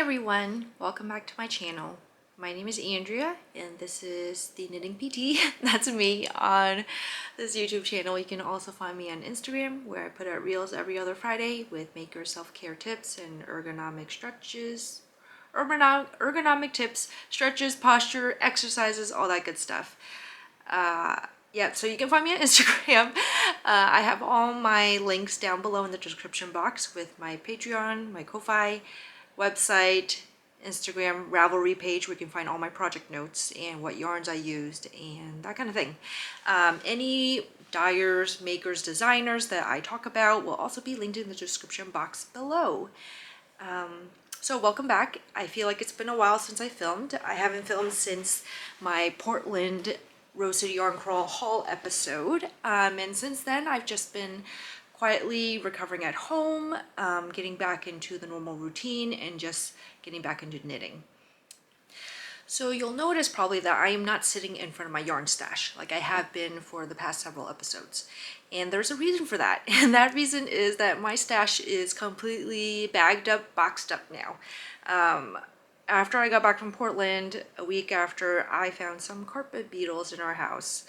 everyone, welcome back to my channel. My name is Andrea and this is the Knitting PT. That's me on this YouTube channel. You can also find me on Instagram where I put out reels every other Friday with maker self-care tips and ergonomic stretches, ergonomic tips, stretches, posture, exercises, all that good stuff. Yeah, so you can find me on Instagram. I have all my links down below in the description box with my Patreon, my Ko-Fi, website, Instagram Ravelry page where you can find all my project notes and what yarns I used and that kind of thing. Any dyers, makers, designers that I talk about will also be linked in the description box below. So welcome back. I feel like it's been a while since I filmed. I haven't filmed since my Portland Rose City Yarn Crawl haul episode. And since then I've just been quietly recovering at home, getting back into the normal routine and just getting back into knitting. So you'll notice probably that I am not sitting in front of my yarn stash like I have been for the past several episodes. And there's a reason for that. And that reason is that my stash is completely bagged up, boxed up now. After I got back from Portland, a week after, I found some carpet beetles in our house.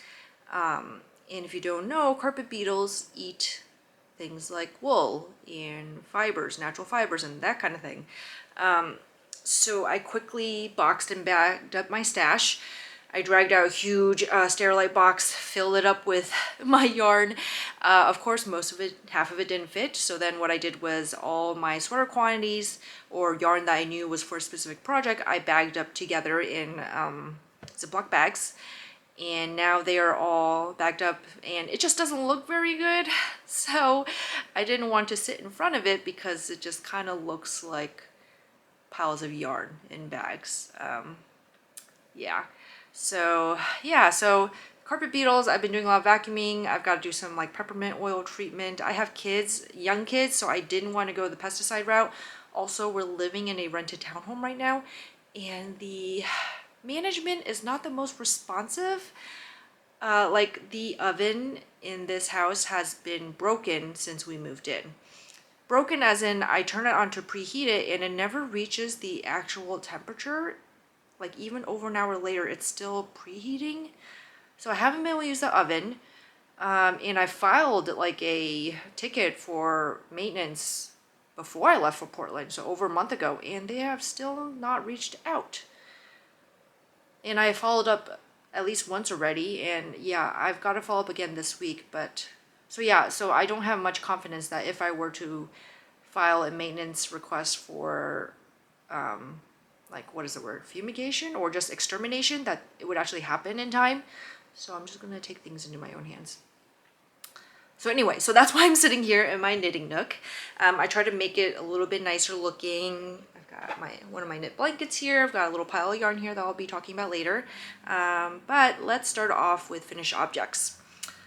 And if you don't know, carpet beetles eat things like wool and fibers, natural fibers and that kind of thing. So I quickly boxed and bagged up my stash. I dragged out a huge Sterilite box, filled it up with my yarn. Of course, most of it, half of it didn't fit. So then what I did was all my sweater quantities or yarn that I knew was for a specific project, I bagged up together in Ziploc bags. And now they are all bagged up and it just doesn't look very good. So I didn't want to sit in front of it because it just kind of looks like piles of yarn in bags. So carpet beetles, I've been doing a lot of vacuuming. I've got to do some like peppermint oil treatment. I have kids, young kids, so I didn't want to go the pesticide route. Also, we're living in a rented townhome right now and the management is not the most responsive. Like the oven in this house has been broken since we moved in. Broken as in I turn it on to preheat it and it never reaches the actual temperature. Like even over an hour later, it's still preheating. So I haven't been able to use the oven. And I filed like a ticket for maintenance before I left for Portland, so over a month ago, and they have still not reached out. And I followed up at least once already, and yeah, I've got to follow up again this week, but so I don't have much confidence that if I were to file a maintenance request for like, what is the word, fumigation or just extermination, that it would actually happen in time. So I'm just gonna take things into my own hands. So anyway, so that's why I'm sitting here in my knitting nook. I try to make it a little bit nicer looking. Got one of my knit blankets here. I've got a little pile of yarn here that I'll be talking about later. But let's start off with finished objects.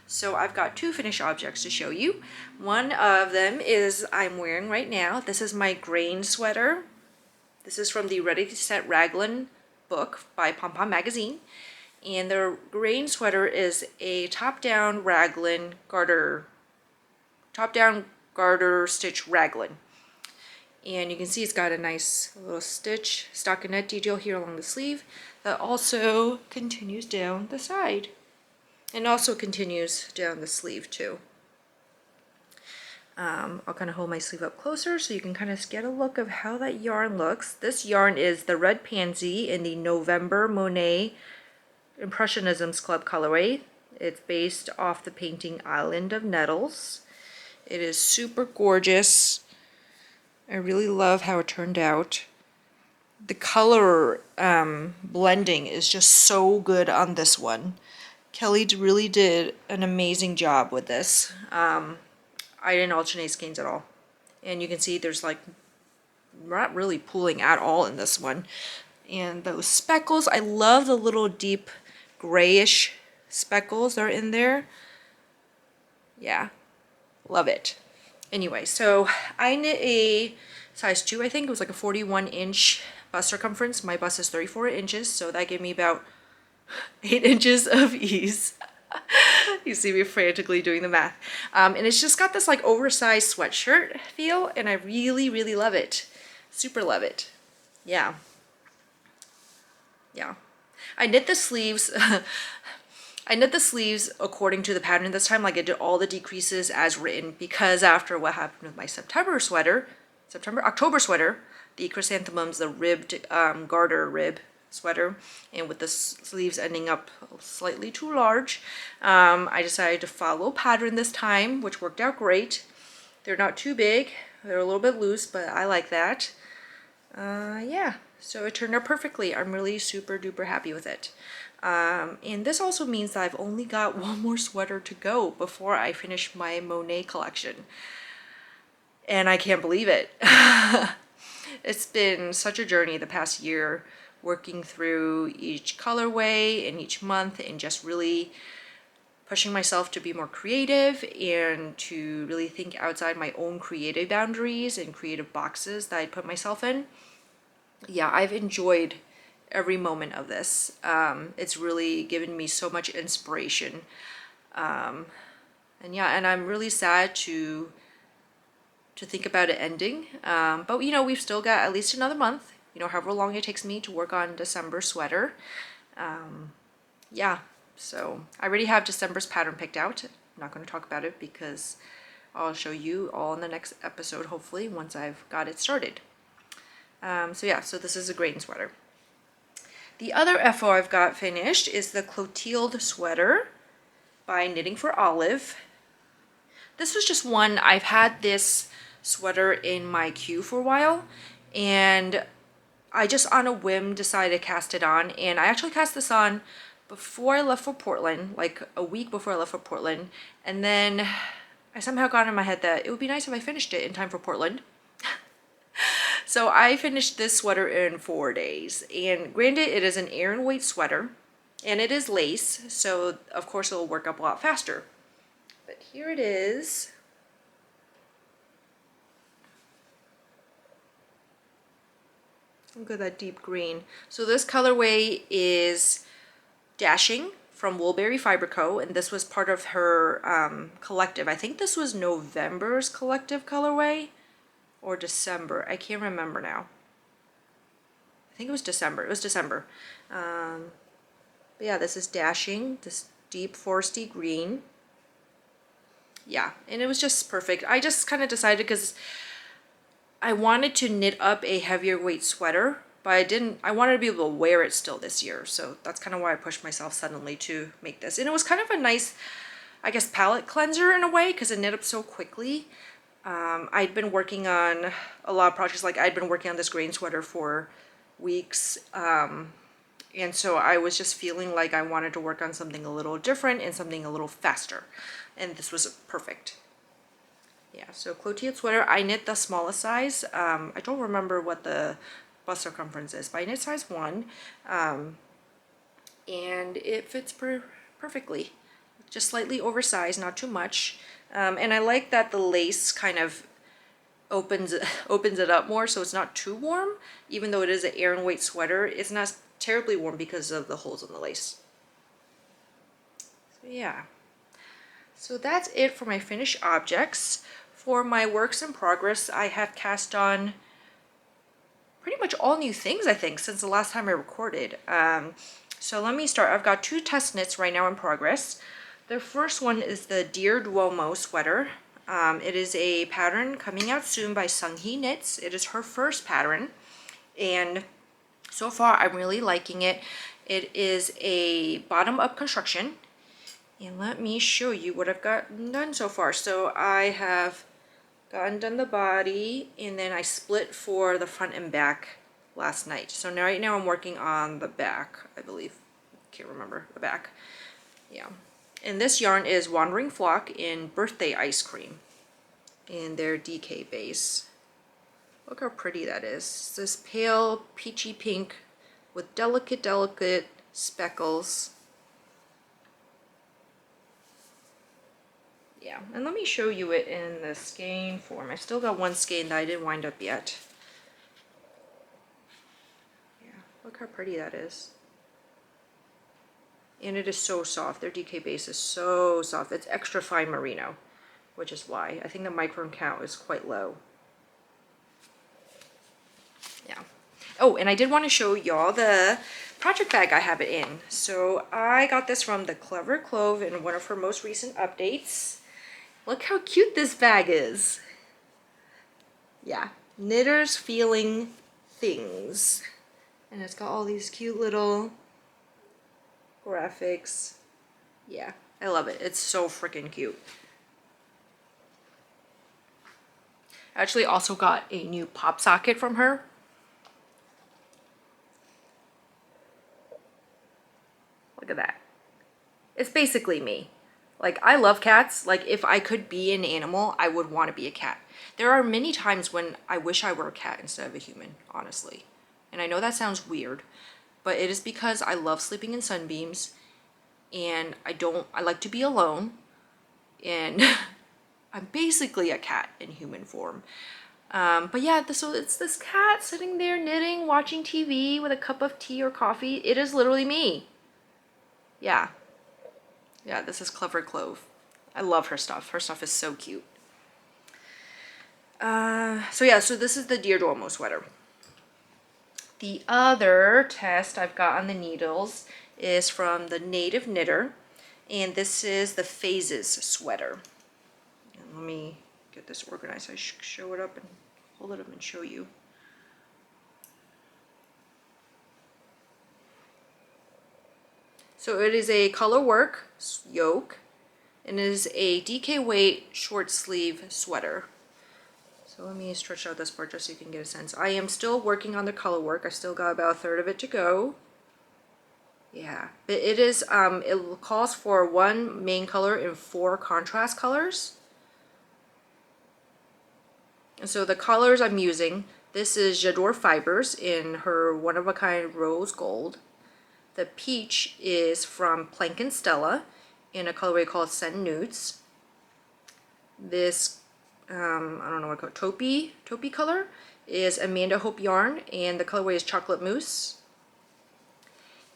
So I've got two finished objects to show you. One of them is I'm wearing right now. This is my grain sweater. This is from the Ready to Set Raglan book by Pom Pom Magazine. And the grain sweater is a top-down raglan garter, top-down garter stitch raglan. And you can see it's got a nice little stitch stockinette detail here along the sleeve that also continues down the side and also continues down the sleeve too. I'll kind of hold my sleeve up closer so you can kind of get a look of how that yarn looks. This yarn is the Red Pansy in the November Monet Impressionisms Club colorway. It's based off the painting Island of Nettles. It is super gorgeous. I really love how it turned out. The color blending is just so good on this one. Kelly really did an amazing job with this. I didn't alternate skeins at all. And you can see there's like not really pooling at all in this one. And those speckles, I love the little deep grayish speckles that are in there. Yeah, love it. Anyway, so I knit a size 2, I think. It was like a 41-inch bust circumference. My bust is 34 inches, so that gave me about 8 inches of ease. You see me frantically doing the math. And it's just got this like oversized sweatshirt feel, and I really, really love it. Super love it. yeah. Yeah. I knit the sleeves. I knit the sleeves according to the pattern this time. Like I did all the decreases as written because after what happened with my October sweater, the chrysanthemums, the ribbed garter rib sweater, and with the sleeves ending up slightly too large, I decided to follow pattern this time, which worked out great. They're not too big. They're a little bit loose, but I like that. Yeah, so it turned out perfectly. I'm really super duper happy with it. And this also means that I've only got one more sweater to go before I finish my Monet collection. And I can't believe it. It's been such a journey the past year, working through each colorway and each month and just really pushing myself to be more creative and to really think outside my own creative boundaries and creative boxes that I put myself in. Yeah, I've enjoyed every moment of this. It's really given me so much inspiration. And yeah, and I'm really sad to think about it ending. But you know, we've still got at least another month, you know, however long it takes me to work on December sweater. Yeah, so I already have December's pattern picked out. I'm not going to talk about it because I'll show you all in the next episode, hopefully, once I've got it started. So yeah, so this is a Graydon sweater. The other FO I've got finished is the Clotilde sweater by Knitting for Olive. This was just one, I've had this sweater in my queue for a while, and I just on a whim decided to cast it on, and I actually cast this on before I left for Portland, like a week before I left for Portland, and then I somehow got in my head that it would be nice if I finished it in time for Portland. So I finished this sweater in 4 days, and granted it is an Aran weight sweater and it is lace, so of course it'll work up a lot faster. But here it is. Look at that deep green. So this colorway is Dashing from Woolberry Fiber Co., and this was part of her collective. I think this was November's collective colorway or December. I can't remember now. I think it was December. It was December. But yeah, this is Dashing, this deep foresty green. Yeah, and it was just perfect. I just kind of decided because I wanted to knit up a heavier weight sweater, but I wanted to be able to wear it still this year. So that's kind of why I pushed myself suddenly to make this. And it was kind of a nice, I guess, palette cleanser in a way because it knit up so quickly. I'd been working on a lot of projects. Like I'd been working on this grain sweater for weeks. And so I was just feeling like I wanted to work on something a little different and something a little faster. And this was perfect. Yeah, so Clotilde sweater, I knit the smallest size. I don't remember what the bust circumference is, but I knit size 1. And it fits perfectly. Just slightly oversized, not too much. And I like that the lace kind of opens it up more, so it's not too warm. Even though it is an Aran weight sweater, it's not terribly warm because of the holes in the lace. So yeah. So that's it for my finished objects. For my works in progress, I have cast on pretty much all new things, I think, since the last time I recorded. So let me start. I've got 2 test knits right now in progress. The first one is the Dear Duomo sweater. It is a pattern coming out soon by Sunghee Knits. It is her first pattern, and so far I'm really liking it. It is a bottom-up construction, and let me show you what I've gotten done so far. So I have gotten done the body, and then I split for the front and back last night. So now, right now I'm working on the back, I believe. Can't remember the back. Yeah. And this yarn is Wandering Flock in Birthday Ice Cream in their DK base. Look how pretty that is. It's this pale peachy pink with delicate speckles. Yeah, and let me show you it in the skein form. I still got one skein that I didn't wind up yet. Yeah, look how pretty that is. And it is so soft. Their DK base is so soft. It's extra fine merino, which is why. I think the micron count is quite low. Yeah. Oh, and I did want to show y'all the project bag I have it in. So I got this from the Clever Clove in one of her most recent updates. Look how cute this bag is. Yeah, Knitter's Feeling Things. And it's got all these cute little graphics. Yeah, I love it. It's so freaking cute. I actually also got a new pop socket from her. Look at that. It's basically me. Like, I love cats. Like, if I could be an animal, I would want to be a cat. There are many times when I wish I were a cat instead of a human, honestly. And I know that sounds weird, but it is because I love sleeping in sunbeams and I like to be alone, and I'm basically a cat in human form. But yeah, so it's this cat sitting there knitting, watching TV with a cup of tea or coffee. It is literally me. Yeah. Yeah, this is Clever Clove. I love her stuff. Her stuff is so cute. So yeah, so this is the Dear Duomo sweater. The other test I've got on the needles is from the Native Knitter, and this is the Phases sweater. And let me get this organized. I should show it up and hold it up and show you. So it is a color work yoke, and it is a DK weight short sleeve sweater. So let me stretch out this part just so you can get a sense. I am still working on the color work. I still got about a third of it to go. Yeah, but it is, it calls for 1 main color and 4 contrast colors. And so the colors I'm using, this is J'adore Fibers in her one-of-a-kind rose gold. The peach is from Plank and Stella in a colorway called Send Nudes. This, I don't know what I call it, taupey color is Amanda Hope yarn, and the colorway is Chocolate Mousse.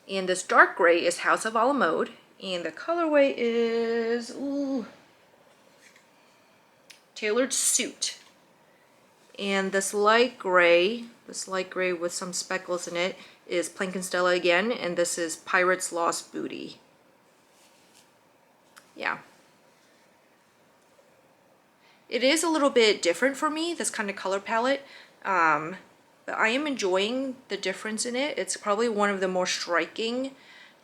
And this dark gray is House of a la Mode, and the colorway is Tailored Suit. And this light gray with some speckles in it, is Plank and Stella again, and this is Pirate's Lost Booty. Yeah. It is a little bit different for me, this kind of color palette, but I am enjoying the difference in it. It's probably one of the more striking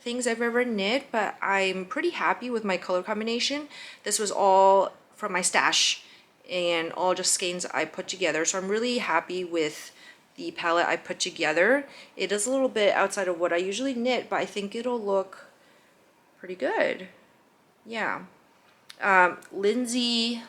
things I've ever knit, but I'm pretty happy with my color combination. This was all from my stash and all just skeins I put together, so I'm really happy with the palette I put together. It is a little bit outside of what I usually knit, but I think it'll look pretty good. Yeah. Lindsay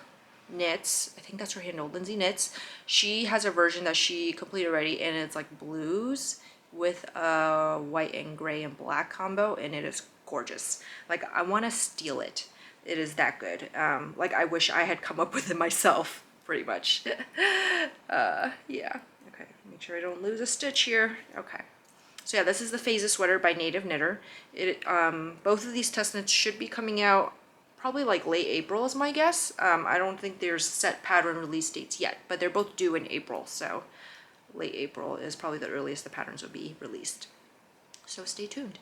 Knits, I think that's her handle, Lindsay Knits. She has a version that she completed already, and it's like blues with a white and gray and black combo, and it is gorgeous. Like, I want to steal it. It is that good. Like, I wish I had come up with it myself, pretty much. Yeah. Okay, make sure I don't lose a stitch here. Okay. So yeah, this is the Phases sweater by Native Knitter. Both of these test knits should be coming out probably like late April is my guess. I don't think there's set pattern release dates yet, but they're both due in April, so late April is probably the earliest the patterns will be released. So stay tuned.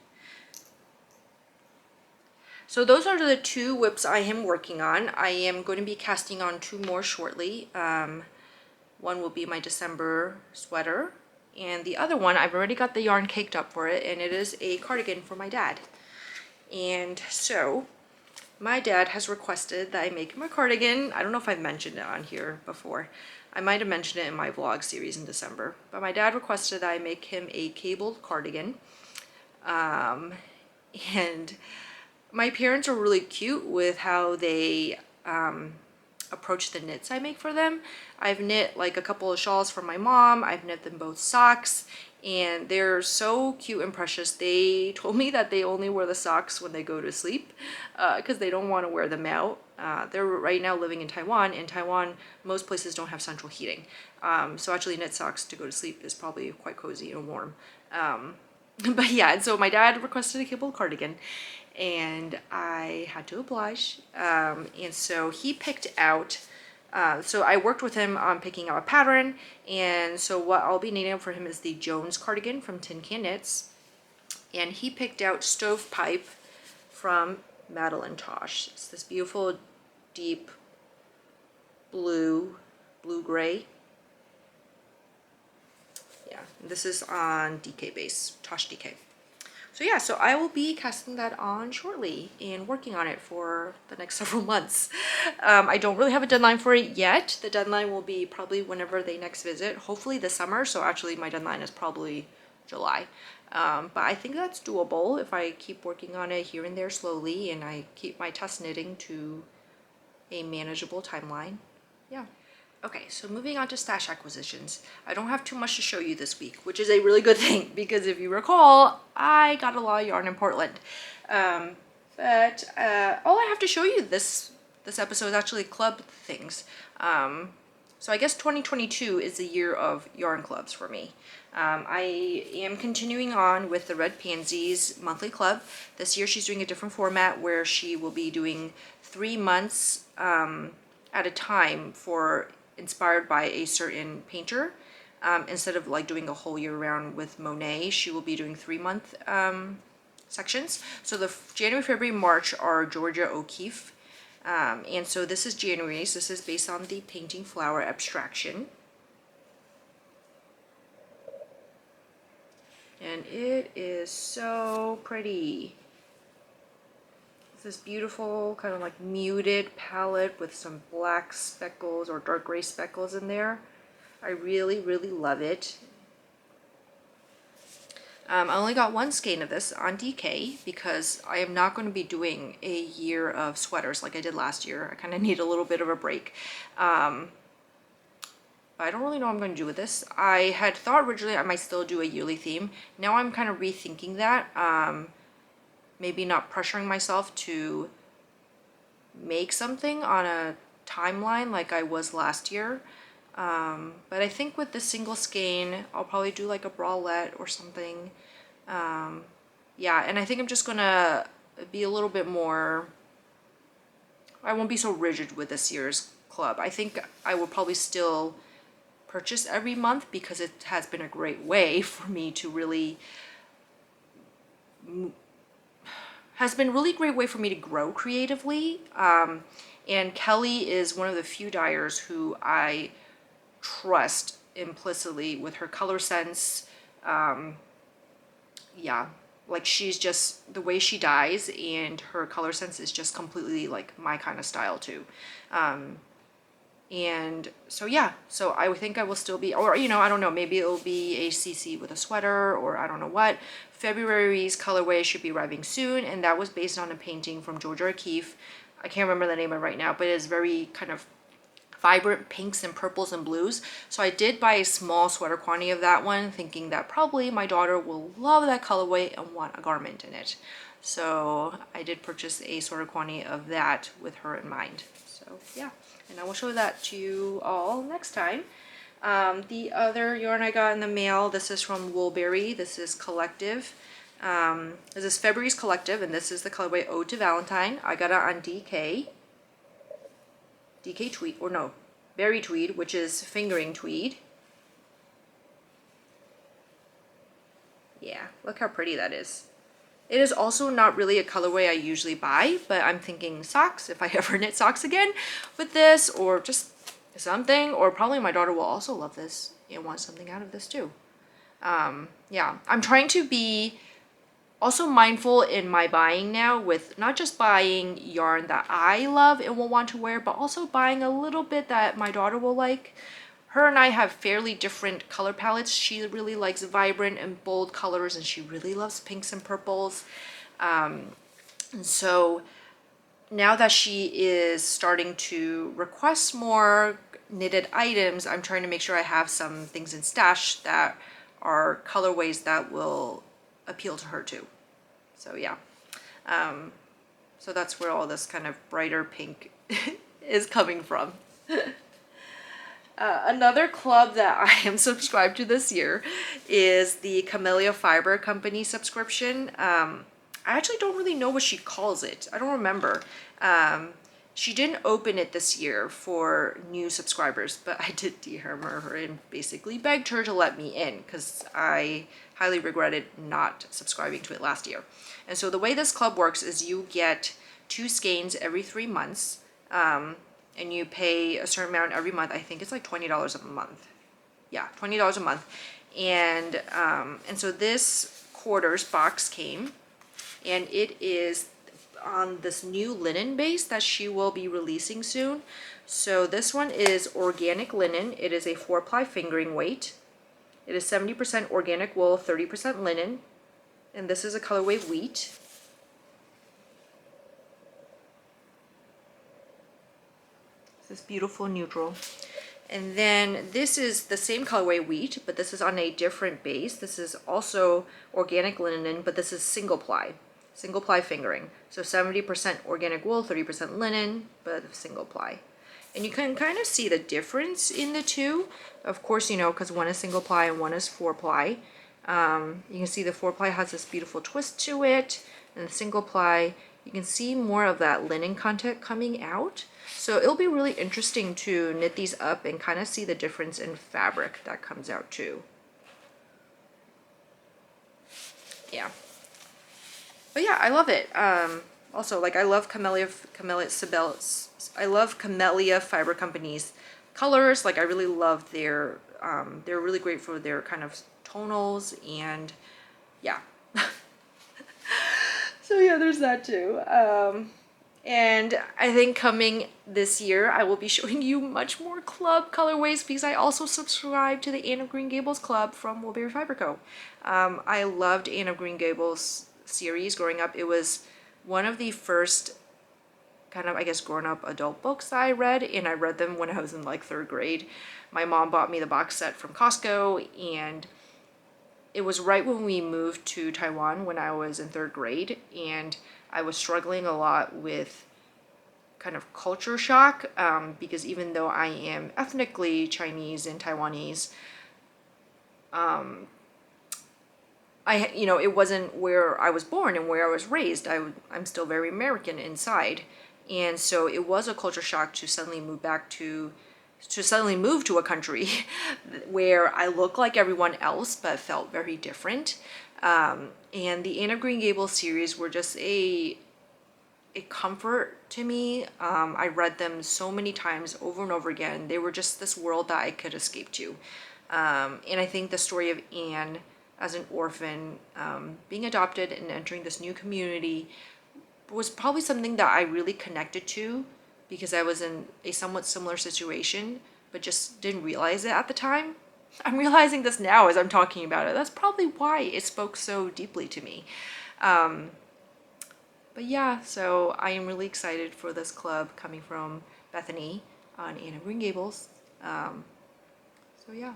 So those are the 2 whips I am working on. I am going to be casting on 2 more shortly. One will be my December sweater, and the other one, I've already got the yarn caked up for it, and it is a cardigan for my dad. And so my dad has requested that I make him a cardigan. I don't know if I've mentioned it on here before. I might have mentioned it in my vlog series in December, but my dad requested that I make him a cabled cardigan. And my parents are really cute with how they approach the knits I make for them. I've knit like a couple of shawls for my mom. I've knit them both socks, and they're so cute and precious. They told me that they only wear the socks when they go to sleep because they don't want to wear them out. They're right now living in Taiwan. In Taiwan, most places don't have central heating. So actually knit socks to go to sleep is probably quite cozy and warm. But yeah, and so my dad requested a cabled cardigan, and I had to oblige. And so he picked out So I worked with him on picking out a pattern, and so what I'll be knitting for him is the Jones cardigan from Tin Can Knits, and he picked out Stovepipe from Madeline Tosh. It's this beautiful deep blue-gray. Yeah, this is on DK base, Tosh DK. So yeah, so I will be casting that on shortly and working on it for the next several months. I don't really have a deadline for it yet. The deadline will be probably whenever they next visit, hopefully this summer. So actually my deadline is probably July. But I think that's doable if I keep working on it here and there slowly and I keep my test knitting to a manageable timeline. Yeah. Okay, so moving on to stash acquisitions. I don't have too much to show you this week, which is a really good thing because if you recall, I got a lot of yarn in Portland. But all I have to show you this episode is actually club things. So I guess 2022 is the year of yarn clubs for me. I am continuing on with the Red Pansies monthly club. This year she's doing a different format where she will be doing 3 months at a time for inspired by a certain painter. Instead of like doing a whole year round with Monet, she will be doing 3-month sections. So the January, February, March are Georgia O'Keeffe. And so this is January's. This is based on the Painting Flower Abstraction. And it is so pretty. It's this beautiful kind of like muted palette with some black speckles or dark gray speckles in there. I really, really love it. I only got 1 skein of this on DK because I am not going to be doing a year of sweaters like I did last year. I kind of need a little bit of a break. I don't really know what I'm going to do with this. I had thought originally I might still do a yearly theme. Now I'm kind of rethinking that. Maybe not pressuring myself to make something on a timeline like I was last year. But I think with the single skein, I'll probably do like a bralette or something. Yeah, and I think I'm just going to be a little bit more... I won't be so rigid with this year's club. I think I will probably still purchase every month because it has been a great way for me to really great way for me to grow creatively. And Kelly is one of the few dyers who I trust implicitly with her color sense. Yeah, like she's just, the way she dyes and her color sense is just completely like my kind of style too. And so yeah, so I think I will still be, or you know, I don't know, maybe it'll be a CC with a sweater, or I don't know what. February's colorway should be arriving soon, and that was based on a painting from Georgia O'Keeffe. I can't remember the name of it right now, but it's very kind of vibrant pinks and purples and blues. So I did buy a small sweater quantity of that one, thinking that probably my daughter will love that colorway and want a garment in it. So I did purchase a sweater quantity of that with her in mind. So yeah, and I will show that to you all next time. The other yarn I got in the mail, this is from Woolberry. This is Collective. This is February's Collective, and this is the colorway Ode to Valentine. I got it on DK Tweed, or no, Berry Tweed, which is fingering tweed. Yeah, look how pretty that is. It is also not really a colorway I usually buy, but I'm thinking socks, if I ever knit socks again with this, or just something, or probably my daughter will also love this and want something out of this too. Yeah, I'm trying to be also mindful in my buying now, with not just buying yarn that I love and will want to wear, but also buying a little bit that my daughter will like. Her and I have fairly different color palettes. She really likes vibrant and bold colors, and she really loves pinks and purples. And so now that she is starting to request more knitted items, I'm trying to make sure I have some things in stash that are colorways that will appeal to her too. So yeah, so that's where all this kind of brighter pink is coming from. Another club that I am subscribed to this year is the Camellia Fiber Company subscription. I actually don't really know what she calls it. I don't remember. She didn't open it this year for new subscribers, but I did DM her and basically begged her to let me in because I highly regretted not subscribing to it last year. And so the way this club works is you get 2 skeins every 3 months, and you pay a certain amount every month. I think it's like $20 a month. Yeah, $20 a month. And so this quarters box came, and it is on this new linen base that she will be releasing soon. So this one is organic linen. It is a 4-ply fingering weight. It is 70% organic wool, 30% linen, and this is a colorway wheat. This beautiful neutral. And then this is the same colorway wheat, but this is on a different base. This is also organic linen, but this is single ply fingering. So 70% organic wool, 30% linen, but single ply. And you can kind of see the difference in the two. Of course, you know, because one is single ply and one is 4-ply. You can see the 4-ply has this beautiful twist to it, and the single ply, you can see more of that linen content coming out. So it'll be really interesting to knit these up and kind of see the difference in fabric that comes out too. Yeah. But yeah, I love it. Also, like, I love Camellia Fiber Company's colors. Like, I really love their, they're really great for their kind of tonals, and yeah. So yeah, there's that too. And I think coming this year, I will be showing you much more club colorways because I also subscribe to the Anne of Green Gables club from Woolberry Fiber Co. I loved Anne of Green Gables series growing up. It was one of the first kind of, I guess, grown-up adult books that I read, and I read them when I was in like 3rd grade. My mom bought me the box set from Costco, and it was right when we moved to Taiwan when I was in 3rd grade, and I was struggling a lot with kind of culture shock, because even though I am ethnically Chinese and Taiwanese, it wasn't where I was born and where I was raised. I'm still very American inside. And so it was a culture shock to suddenly move to a country where I look like everyone else but felt very different. And the Anne of Green Gables series were just a comfort to me. I read them so many times over and over again. They were just this world that I could escape to. And I think the story of Anne as an orphan, being adopted and entering this new community was probably something that I really connected to because I was in a somewhat similar situation, but just didn't realize it at the time. I'm realizing this now as I'm talking about it. That's probably why it spoke so deeply to me. But yeah, so I am really excited for this club coming from Bethany on Anne of Green Gables. So yeah.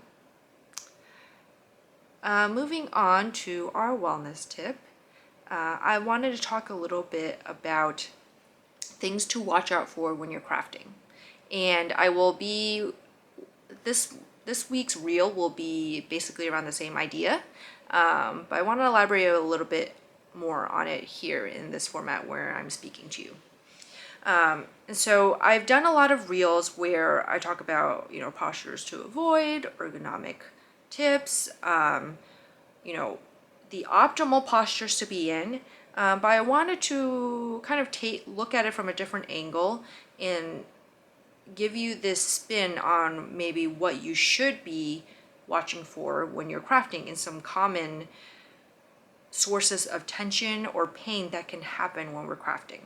Moving on to our wellness tip, I wanted to talk a little bit about things to watch out for when you're crafting. And I will be, this week's reel will be basically around the same idea, but I want to elaborate a little bit more on it here in this format where I'm speaking to you. And so I've done a lot of reels where I talk about, postures to avoid, ergonomic tips, the optimal postures to be in. But I wanted to kind of look at it from a different angle and give you this spin on maybe what you should be watching for when you're crafting and some common sources of tension or pain that can happen when we're crafting.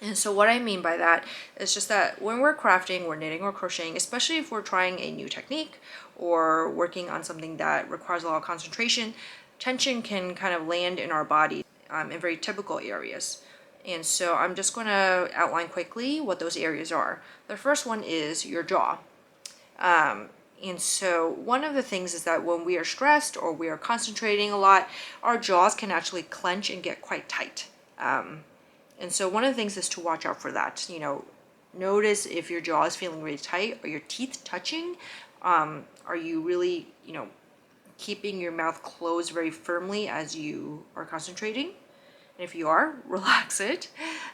And so what I mean by that is just that when we're crafting, we're knitting or crocheting, especially if we're trying a new technique or working on something that requires a lot of concentration, tension can kind of land in our body in very typical areas. And so I'm just going to outline quickly what those areas are. The first one is your jaw. And so one of the things is that when we are stressed or we are concentrating a lot, our jaws can actually clench and get quite tight. And so one of the things is to watch out for that. Notice if your jaw is feeling really tight. Are your teeth touching? Are you really, keeping your mouth closed very firmly as you are concentrating? And if you are, relax it.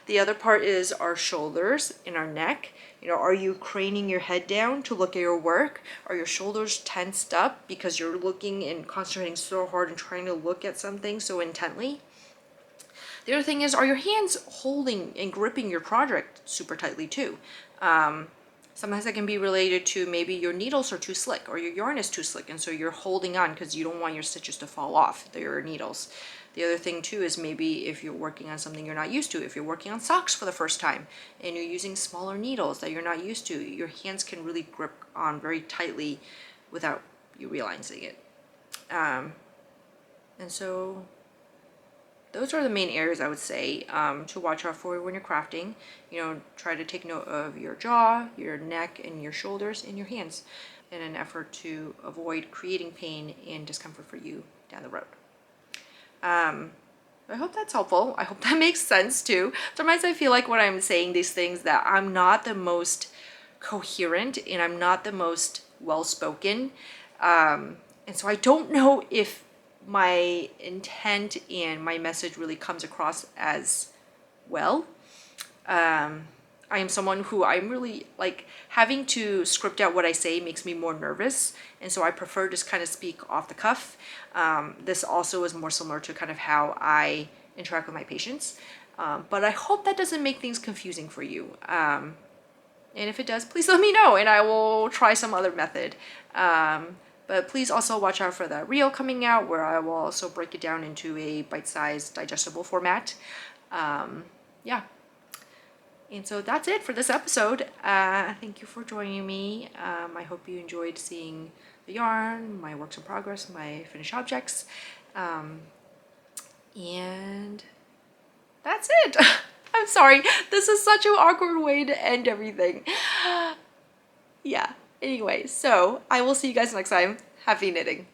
The other part is our shoulders and our neck. You know, are you craning your head down to look at your work? Are your shoulders tensed up because you're looking and concentrating so hard and trying to look at something so intently? The other thing is, are your hands holding and gripping your project super tightly too? Sometimes that can be related to maybe your needles are too slick or your yarn is too slick, and so you're holding on because you don't want your stitches to fall off your needles. The other thing too is maybe if you're working on something you're not used to, if you're working on socks for the first time and you're using smaller needles that you're not used to, your hands can really grip on very tightly without you realizing it. And so those are the main areas I would say to watch out for when you're crafting. You know, try to take note of your jaw, your neck, and your shoulders and your hands in an effort to avoid creating pain and discomfort for you down the road. I hope that's helpful. I hope that makes sense too. Sometimes I feel like when I'm saying these things that I'm not the most coherent and I'm not the most well-spoken. And so I don't know if my intent and my message really comes across as well. I am someone who I'm really like having to script out what I say makes me more nervous. And so I prefer just kind of speak off the cuff. This also is more similar to kind of how I interact with my patients. But I hope that doesn't make things confusing for you. And if it does, please let me know and I will try some other method. But please also watch out for that reel coming out where I will also break it down into a bite-sized digestible format. Yeah. And so that's it for this episode. Thank you for joining me. I hope you enjoyed seeing the yarn, my works in progress, my finished objects. And that's it. I'm sorry. This is such an awkward way to end everything. Yeah. Anyway, so I will see you guys next time. Happy knitting.